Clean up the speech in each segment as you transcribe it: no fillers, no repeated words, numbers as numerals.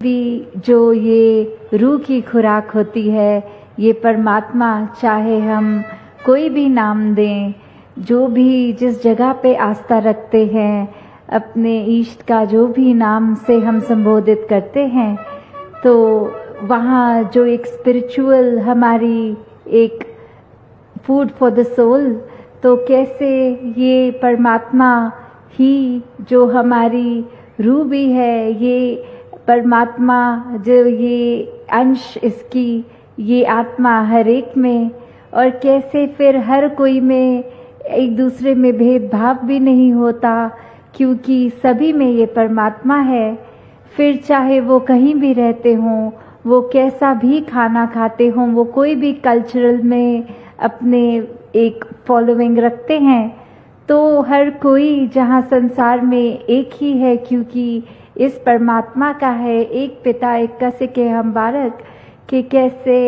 भी जो ये रूह की खुराक होती है, ये परमात्मा, चाहे हम कोई भी नाम दें, जो भी जिस जगह पे आस्था रखते हैं, अपने इष्ट का जो भी नाम से हम संबोधित करते हैं, तो वहाँ जो एक स्पिरिचुअल हमारी एक फूड फॉर द सोल, तो कैसे ये परमात्मा ही जो हमारी रूह भी है, ये परमात्मा जो ये अंश इसकी, ये आत्मा हर एक में, और कैसे फिर हर कोई में एक दूसरे में भेदभाव भी नहीं होता, क्योंकि सभी में ये परमात्मा है। फिर चाहे वो कहीं भी रहते हों, वो कैसा भी खाना खाते हों, वो कोई भी कल्चरल में अपने एक फॉलोइंग रखते हैं, तो हर कोई जहाँ संसार में एक ही है, क्योंकि इस परमात्मा का है, एक पिता एक कस के हम बालक, कि कैसे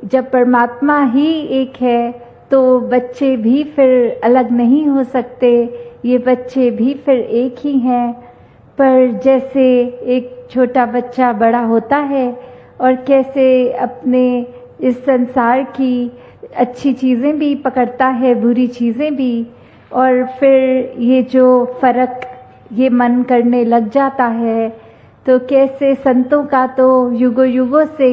जब परमात्मा ही एक है तो बच्चे भी फिर अलग नहीं हो सकते, ये बच्चे भी फिर एक ही हैं। पर जैसे एक छोटा बच्चा बड़ा होता है और कैसे अपने इस संसार की अच्छी चीज़ें भी पकड़ता है, बुरी चीज़ें भी, और फिर ये जो फ़र्क ये मन करने लग जाता है, तो कैसे संतों का तो युगों युगों से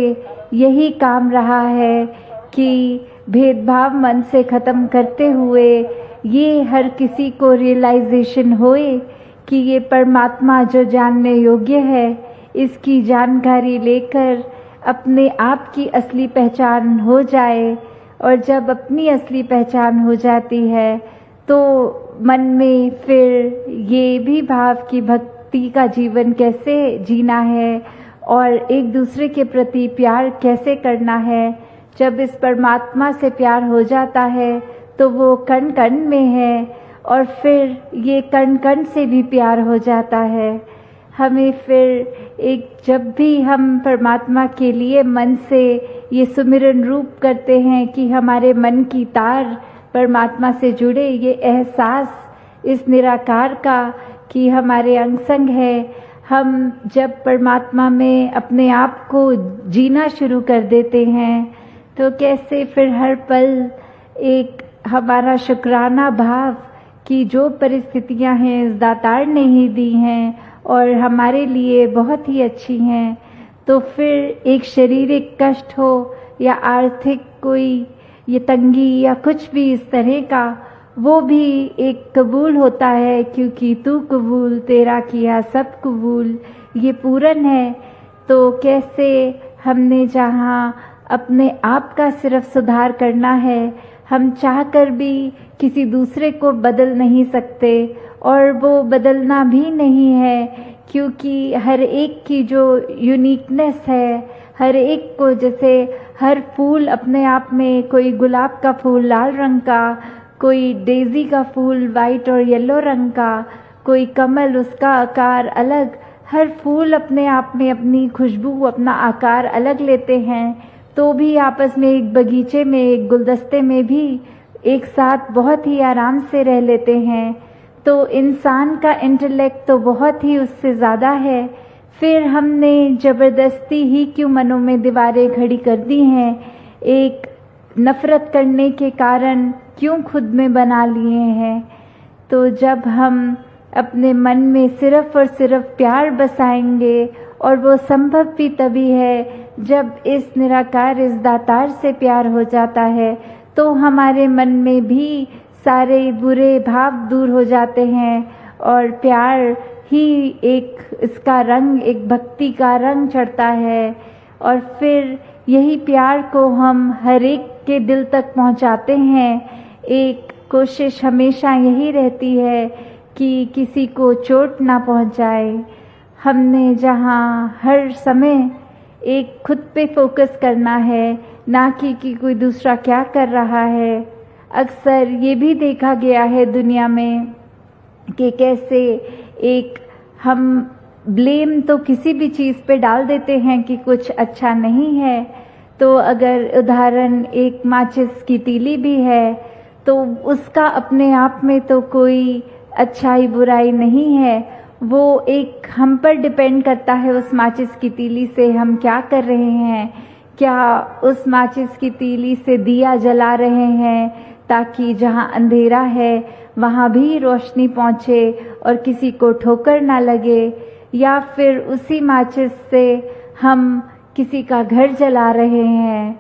यही काम रहा है कि भेदभाव मन से ख़त्म करते हुए ये हर किसी को रियलाइजेशन होए कि ये परमात्मा जो जानने योग्य है, इसकी जानकारी लेकर अपने आप की असली पहचान हो जाए। और जब अपनी असली पहचान हो जाती है तो मन में फिर ये भी भाव की भक्ति का जीवन कैसे जीना है और एक दूसरे के प्रति प्यार कैसे करना है। जब इस परमात्मा से प्यार हो जाता है तो वो कण कण में है, और फिर ये कण कण से भी प्यार हो जाता है। हमें फिर एक जब भी हम परमात्मा के लिए मन से ये सुमिरन रूप करते हैं कि हमारे मन की तार परमात्मा से जुड़े, ये एहसास इस निराकार का कि हमारे अंग संग है, हम जब परमात्मा में अपने आप को जीना शुरू कर देते हैं तो कैसे फिर हर पल एक हमारा शुक्राना भाव कि जो परिस्थितियां हैं इस दातार ने ही दी हैं और हमारे लिए बहुत ही अच्छी हैं। तो फिर एक शारीरिक कष्ट हो या आर्थिक कोई ये तंगी या कुछ भी इस तरह का, वो भी एक कबूल होता है, क्योंकि तू कबूल तेरा किया सब कबूल, ये पूरन है। तो कैसे हमने जहाँ अपने आप का सिर्फ सुधार करना है, हम चाहकर भी किसी दूसरे को बदल नहीं सकते और वो बदलना भी नहीं है, क्योंकि हर एक की जो यूनिकनेस है, हर एक को जैसे हर फूल अपने आप में, कोई गुलाब का फूल लाल रंग का, कोई डेज़ी का फूल वाइट और येलो रंग का, कोई कमल उसका आकार अलग, हर फूल अपने आप में अपनी खुशबू अपना आकार अलग लेते हैं, तो भी आपस में एक बगीचे में एक गुलदस्ते में भी एक साथ बहुत ही आराम से रह लेते हैं। तो इंसान का इंटेलेक्ट तो बहुत ही उससे ज़्यादा है, फिर हमने ज़बरदस्ती ही क्यों मनों में दीवारें खड़ी कर दी हैं, एक नफ़रत करने के कारण क्यों खुद में बना लिए हैं। तो जब हम अपने मन में सिर्फ़ और सिर्फ प्यार बसाएंगे, और वो संभव भी तभी है जब इस निराकार इस दातार से प्यार हो जाता है, तो हमारे मन में भी सारे बुरे भाव दूर हो जाते हैं और प्यार ही एक इसका रंग, एक भक्ति का रंग चढ़ता है। और फिर यही प्यार को हम हर एक के दिल तक पहुंचाते हैं। एक कोशिश हमेशा यही रहती है कि किसी को चोट ना पहुंचाए। हमने जहाँ हर समय एक खुद पे फोकस करना है, ना कि कोई दूसरा क्या कर रहा है। अक्सर ये भी देखा गया है दुनिया में कि कैसे एक हम ब्लेम तो किसी भी चीज़ पे डाल देते हैं कि कुछ अच्छा नहीं है। तो अगर उदाहरण एक माचिस की तीली भी है तो उसका अपने आप में तो कोई अच्छाई बुराई नहीं है, वो एक हम पर डिपेंड करता है। उस माचिस की तीली से हम क्या कर रहे हैं, क्या उस माचिस की तीली से दिया जला रहे हैं ताकि जहाँ अंधेरा है वहाँ भी रोशनी पहुँचे और किसी को ठोकर ना लगे, या फिर उसी माचिस से हम किसी का घर जला रहे हैं।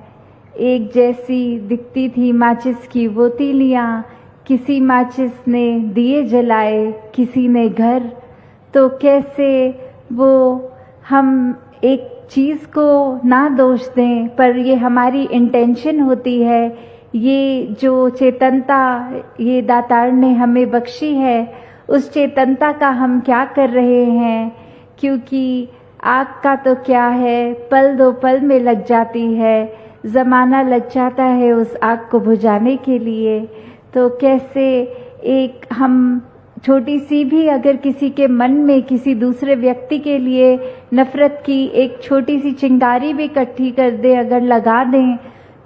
एक जैसी दिखती थी माचिस की वो तीलियाँ, किसी माचिस ने दिए जलाए, किसी ने घर। तो कैसे वो हम एक चीज़ को ना दोष दें, पर ये हमारी इंटेंशन होती है। ये जो चेतनता ये दातार ने हमें बख्शी है, उस चेतनता का हम क्या कर रहे हैं, क्योंकि आग का तो क्या है, पल दो पल में लग जाती है, ज़माना लग जाता है उस आग को बुझाने के लिए। तो कैसे एक हम छोटी सी भी अगर किसी के मन में किसी दूसरे व्यक्ति के लिए नफ़रत की एक छोटी सी चिंगारी भी इकट्ठी कर दे, अगर लगा दें,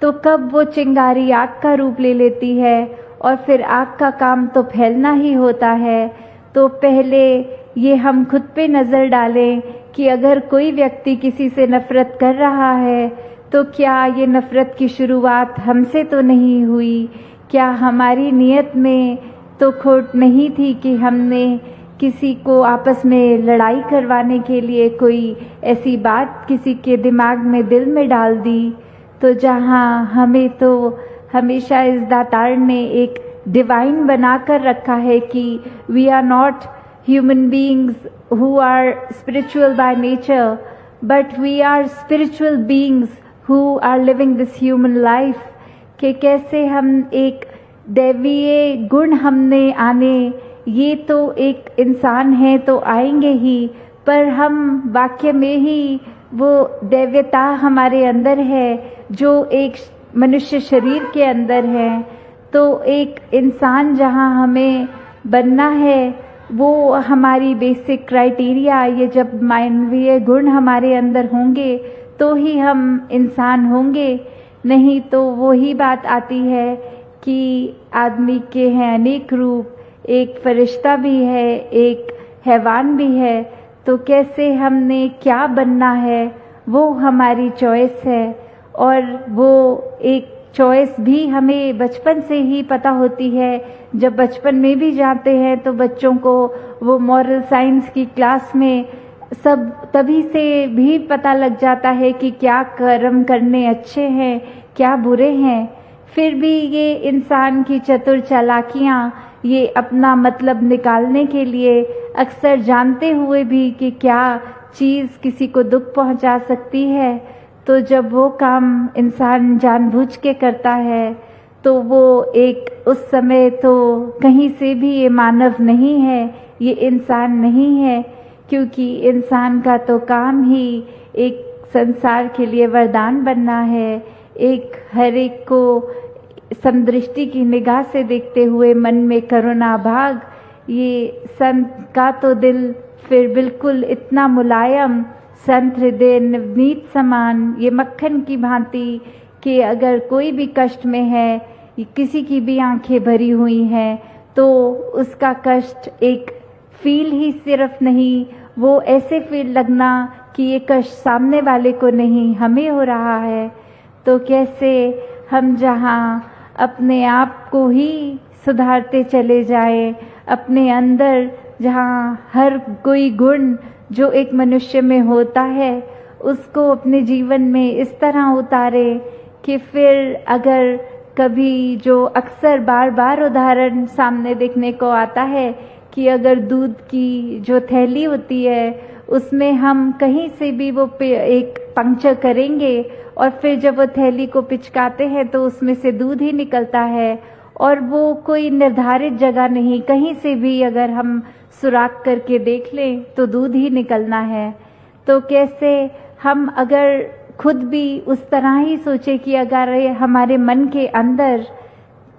तो कब वो चिंगारी आग का रूप ले लेती है और फिर आग का काम तो फैलना ही होता है। तो पहले ये हम खुद पे नज़र डालें कि अगर कोई व्यक्ति किसी से नफ़रत कर रहा है तो क्या ये नफ़रत की शुरुआत हमसे तो नहीं हुई, क्या हमारी नियत में तो खोट नहीं थी कि हमने किसी को आपस में लड़ाई करवाने के लिए कोई ऐसी बात किसी के दिमाग में दिल में डाल दी। तो जहाँ हमें तो हमेशा इस दातार ने एक डिवाइन बना कर रखा है कि we are not human beings who are spiritual by nature, but we are spiritual beings who are living this human life. कि कैसे हम एक दैवीय गुण हमने आने, ये तो एक इंसान है तो आएंगे ही, पर हम वाक्य में ही वो दैव्यता हमारे अंदर है जो एक मनुष्य शरीर के अंदर है। तो एक इंसान जहाँ हमें बनना है वो हमारी बेसिक क्राइटेरिया, ये जब मानवीय गुण हमारे अंदर होंगे तो ही हम इंसान होंगे। नहीं तो वही बात आती है कि आदमी के हैं अनेक रूप, एक फरिश्ता भी है, एक हैवान भी है। तो कैसे हमने क्या बनना है वो हमारी चॉइस है, और वो एक चॉइस भी हमें बचपन से ही पता होती है। जब बचपन में भी जाते हैं तो बच्चों को वो मॉरल साइंस की क्लास में सब तभी से भी पता लग जाता है कि क्या कर्म करने अच्छे हैं, क्या बुरे हैं। फिर भी ये इंसान की चतुर चालाकियाँ, ये अपना मतलब निकालने के लिए अक्सर जानते हुए भी कि क्या चीज़ किसी को दुख पहुंचा सकती है, तो जब वो काम इंसान जानबूझ के करता है तो वो एक उस समय तो कहीं से भी ये मानव नहीं है, ये इंसान नहीं है, क्योंकि इंसान का तो काम ही एक संसार के लिए वरदान बनना है, एक हर एक को समदृष्टि की निगाह से देखते हुए मन में करुणा भाग। ये संत का तो दिल फिर बिल्कुल इतना मुलायम, संत हृदय नवनीत समान, ये मक्खन की भांति कि अगर कोई भी कष्ट में है, किसी की भी आंखें भरी हुई हैं, तो उसका कष्ट एक फील ही सिर्फ नहीं, वो ऐसे फील लगना कि ये कष्ट सामने वाले को नहीं, हमें हो रहा है। तो कैसे हम जहाँ अपने आप को ही सुधारते चले जाएं, अपने अंदर जहाँ हर कोई गुण जो एक मनुष्य में होता है उसको अपने जीवन में इस तरह उतारे कि फिर अगर कभी जो अक्सर बार बार उदाहरण सामने देखने को आता है कि अगर दूध की जो थैली होती है उसमें हम कहीं से भी वो एक पंक्चर करेंगे और फिर जब वो थैली को पिचकाते हैं तो उसमें से दूध ही निकलता है, और वो कोई निर्धारित जगह नहीं, कहीं से भी अगर हम सुराख करके देख लें तो दूध ही निकलना है। तो कैसे हम अगर खुद भी उस तरह ही सोचे कि अगर हमारे मन के अंदर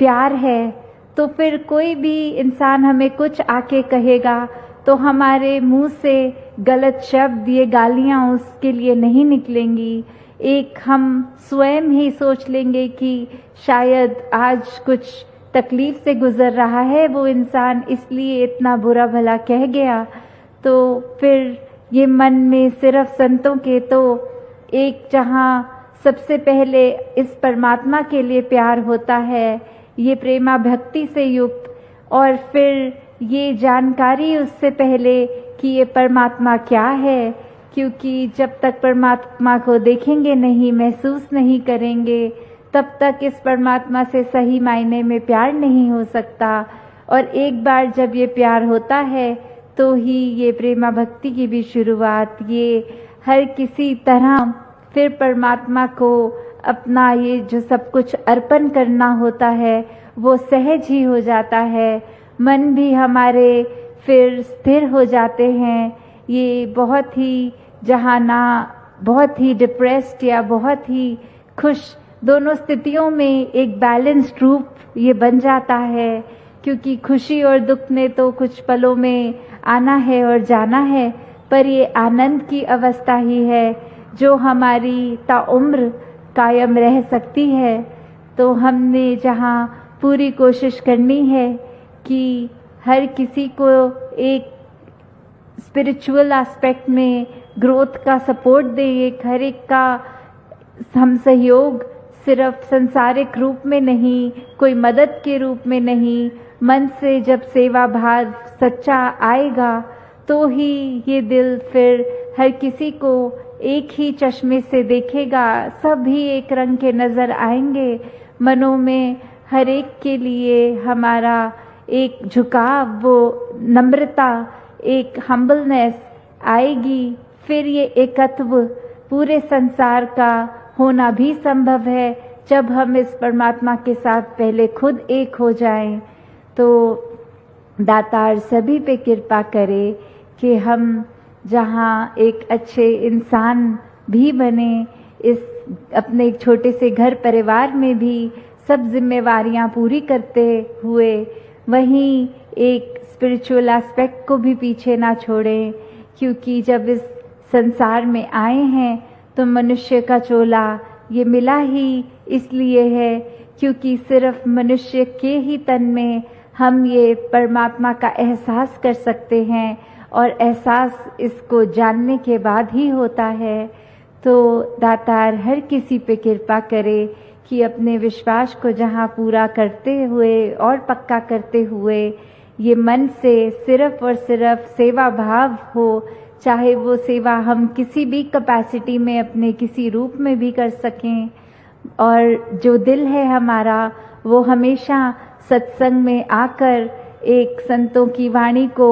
प्यार है तो फिर कोई भी इंसान हमें कुछ आके कहेगा तो हमारे मुंह से गलत शब्द, ये गालियाँ उसके लिए नहीं निकलेंगी। एक हम स्वयं ही सोच लेंगे कि शायद आज कुछ तकलीफ से गुजर रहा है वो इंसान, इसलिए इतना बुरा भला कह गया। तो फिर ये मन में सिर्फ संतों के तो एक जहाँ सबसे पहले इस परमात्मा के लिए प्यार होता है, ये प्रेमा भक्ति से युक्त, और फिर ये जानकारी उससे पहले कि ये परमात्मा क्या है, क्योंकि जब तक परमात्मा को देखेंगे नहीं, महसूस नहीं करेंगे, तब तक इस परमात्मा से सही मायने में प्यार नहीं हो सकता। और एक बार जब ये प्यार होता है तो ही ये प्रेमा भक्ति की भी शुरुआत, ये हर किसी तरह फिर परमात्मा को अपना ये जो सब कुछ अर्पण करना होता है वो सहज ही हो जाता है। मन भी हमारे फिर स्थिर हो जाते हैं। ये बहुत ही जहाँ ना बहुत ही डिप्रेस्ड या बहुत ही खुश, दोनों स्थितियों में एक बैलेंस्ड रूप ये बन जाता है, क्योंकि खुशी और दुख ने तो कुछ पलों में आना है और जाना है, पर ये आनंद की अवस्था ही है जो हमारी ताउम्र कायम रह सकती है। तो हमने जहाँ पूरी कोशिश करनी है कि हर किसी को एक स्पिरिचुअल एस्पेक्ट में ग्रोथ का सपोर्ट दें, एक हर एक का हम सहयोग सिर्फ संसारिक रूप में नहीं, कोई मदद के रूप में नहीं, मन से जब सेवा भाव सच्चा आएगा तो ही ये दिल फिर हर किसी को एक ही चश्मे से देखेगा, सभी एक रंग के नजर आएंगे। मनों में हर एक के लिए हमारा एक झुकाव, वो नम्रता, एक हम्बलनेस आएगी। फिर ये एकत्व पूरे संसार का होना भी संभव है जब हम इस परमात्मा के साथ पहले खुद एक हो जाएं। तो दातार सभी पे कृपा करे कि हम जहाँ एक अच्छे इंसान भी बने, इस अपने एक छोटे से घर परिवार में भी सब जिम्मेवारियाँ पूरी करते हुए वहीं एक स्पिरिचुअल एस्पेक्ट को भी पीछे ना छोड़ें, क्योंकि जब इस संसार में आए हैं तो मनुष्य का चोला ये मिला ही इसलिए है क्योंकि सिर्फ मनुष्य के ही तन में हम ये परमात्मा का एहसास कर सकते हैं, और एहसास इसको जानने के बाद ही होता है। तो दातार हर किसी पे कृपा करे कि अपने विश्वास को जहाँ पूरा करते हुए और पक्का करते हुए ये मन से सिर्फ और सिर्फ सेवा भाव हो, चाहे वो सेवा हम किसी भी कैपेसिटी में अपने किसी रूप में भी कर सकें। और जो दिल है हमारा वो हमेशा सत्संग में आकर एक संतों की वाणी को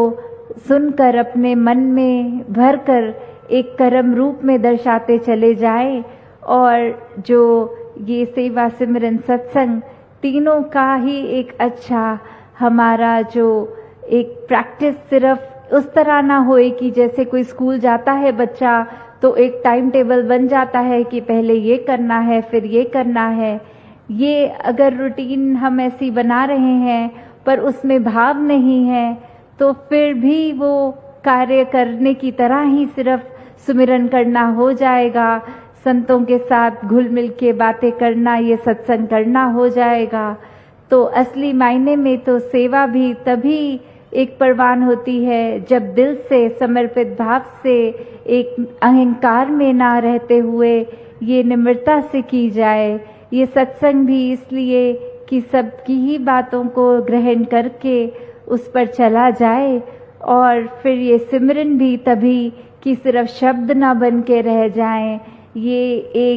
सुनकर अपने मन में भरकर एक कर्म रूप में दर्शाते चले जाए, और जो ये सेवा सिमरन सत्संग तीनों का ही एक अच्छा हमारा जो एक प्रैक्टिस सिर्फ उस तरह ना होए कि जैसे कोई स्कूल जाता है बच्चा तो एक टाइम टेबल बन जाता है कि पहले ये करना है फिर ये करना है। ये अगर रूटीन हम ऐसी बना रहे हैं पर उसमें भाव नहीं है तो फिर भी वो कार्य करने की तरह ही सिर्फ सुमिरन करना हो जाएगा, संतों के साथ घुल मिल के बातें करना, ये सत्संग करना हो जाएगा। तो असली मायने में तो सेवा भी तभी एक परवान होती है जब दिल से समर्पित भाव से एक अहंकार में ना रहते हुए ये निम्रता से की जाए। ये सत्संग भी इसलिए कि सबकी ही बातों को ग्रहण करके उस पर चला जाए, और फिर ये सिमरन भी तभी कि सिर्फ शब्द ना बन के रह जाएं। ये एक